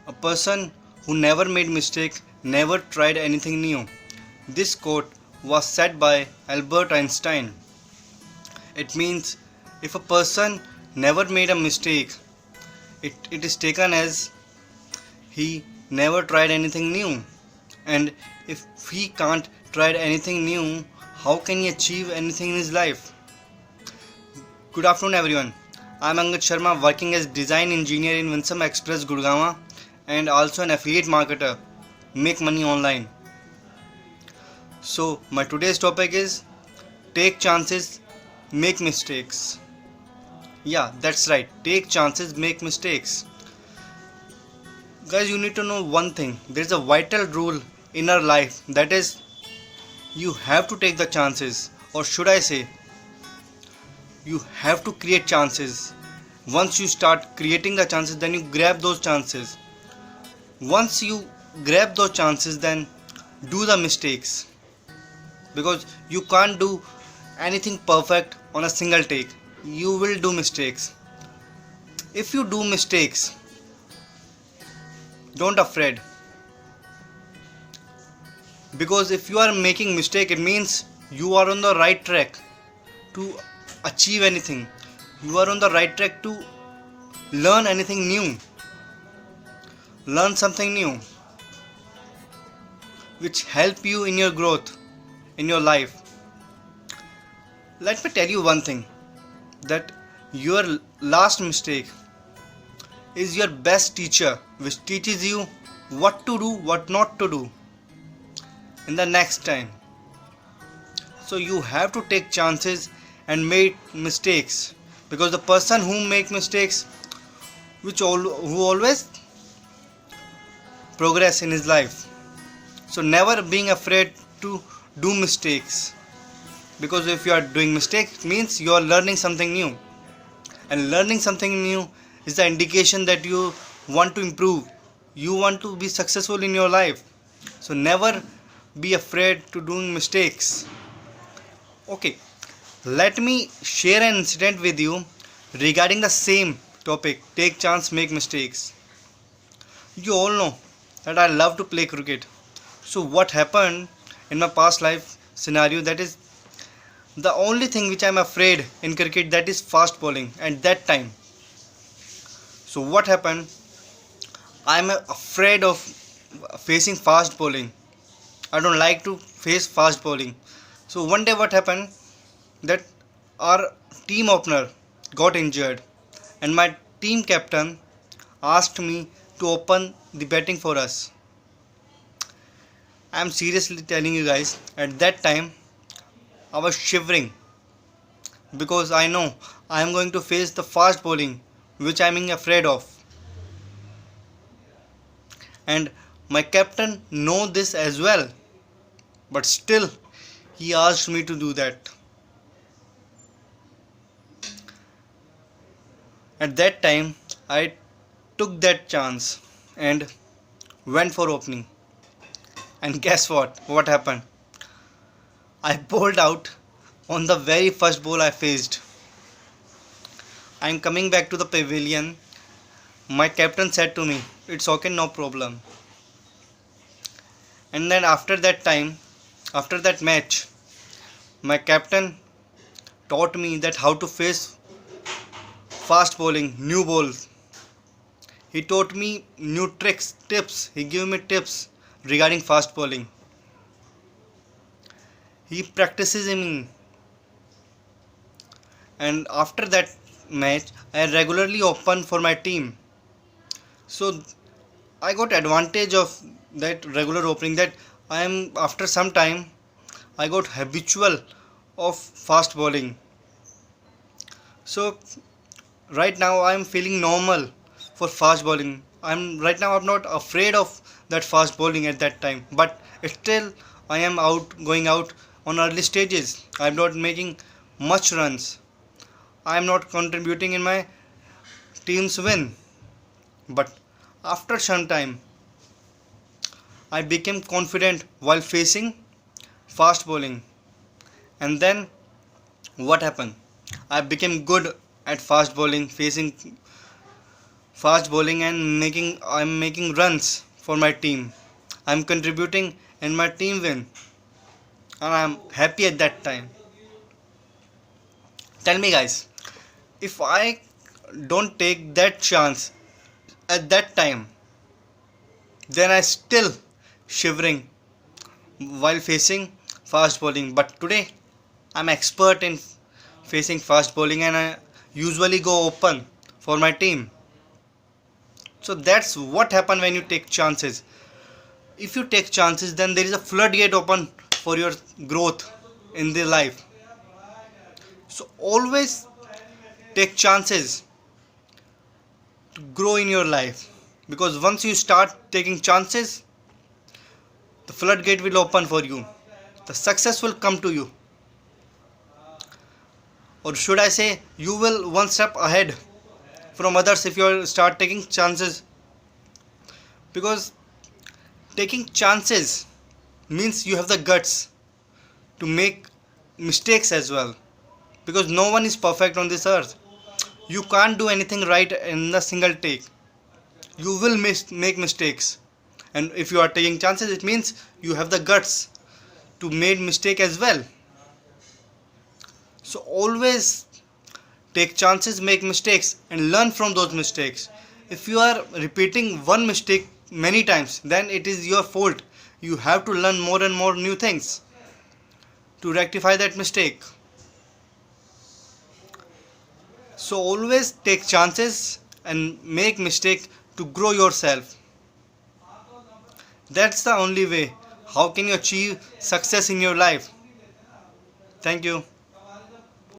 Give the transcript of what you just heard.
A person who never made mistake never tried anything new. This quote was said by Albert Einstein. It means if a person never made a mistake, it is taken as he never tried anything new. And if he can't try anything new, how can he achieve anything in his life? Good afternoon, everyone. I'm Angad Sharma, working as design engineer in Winsome Express, Gurgaon, and also an affiliate marketer. Make money online. So, my today's topic is take chances, make mistakes. Yeah, that's right. Take chances, make mistakes. Guys, you need to know one thing. There is a vital rule in our life, that is, you have to take the chances, or should I say, you have to create chances. Once you start creating the chances, then you grab those chances. Once you grab those chances, then do the mistakes, because you can't do anything perfect on a single take. You will do mistakes. If you do mistakes, don't afraid, because if you are making mistake, it means you are on the right track to achieve anything. You are on the right track to learn anything new, learn something new which help you in your growth in your life. Let me tell you one thing, that your last mistake is your best teacher, which teaches you what to do, what not to do in the next time. So you have to take chances and make mistakes, because the person who make mistakes, who always progress in his life. So never being afraid to do mistakes, because if you are doing mistakes, it means you are learning something new, and learning something new is the indication that you want to improve, you want to be successful in your life. So never be afraid to doing mistakes. Okay, let me share an incident with you regarding the same topic, take chance, make mistakes. You all know that I love to play cricket. So what happened in my past life scenario, that is the only thing which I'm afraid in cricket, that is fast bowling at that time. So what happened, I'm afraid of facing fast bowling. I don't like to face fast bowling. So one day what happened, that our team opener got injured, and my team captain asked me to open the batting for us. I am seriously telling you guys, at that time I was shivering, because I know I am going to face the fast bowling which I am afraid of, and my captain know this as well, but still he asked me to do that. At that time I took that chance and went for opening, and guess what happened, I bowled out on the very first ball I faced. I am coming back to the pavilion. My captain said to me, "It's okay, no problem." And then after that match, my captain taught me that how to face fast bowling, new balls. He taught me new tricks, tips. He gave me tips regarding fast bowling. He practices in me, and after that match, I regularly open for my team. So I got advantage of that regular opening, that I am after some time I got habitual of fast bowling. So right now I am feeling normal for fast bowling. I'm not afraid of that fast bowling at that time, but still I am going out on early stages. I'm not making much runs. I'm not contributing in my team's win. But after some time I became confident while facing fast bowling. And then what happened? I became good at fast bowling, facing fast bowling and I'm making runs for my team. I'm contributing and my team win, and I'm happy at that time. Tell me guys, if I don't take that chance at that time, then I still shivering while facing fast bowling. But today I'm expert in facing fast bowling and I usually go open for my team. So that's what happen when you take chances. If you take chances, then there is a floodgate open for your growth in the life. So always take chances to grow in your life, because once you start taking chances, the floodgate will open for you. The success will come to you, or should I say, you will one step ahead from others if you start taking chances. Because taking chances means you have the guts to make mistakes as well, because no one is perfect on this earth. You can't do anything right in a single take. You will make mistakes, and if you are taking chances, it means you have the guts to make mistake as well. So always take chances, make mistakes, and learn from those mistakes. If you are repeating one mistake many times, then it is your fault. You have to learn more and more new things to rectify that mistake. So always take chances and make mistake to grow yourself. That's the only way. How can you achieve success in your life? Thank you.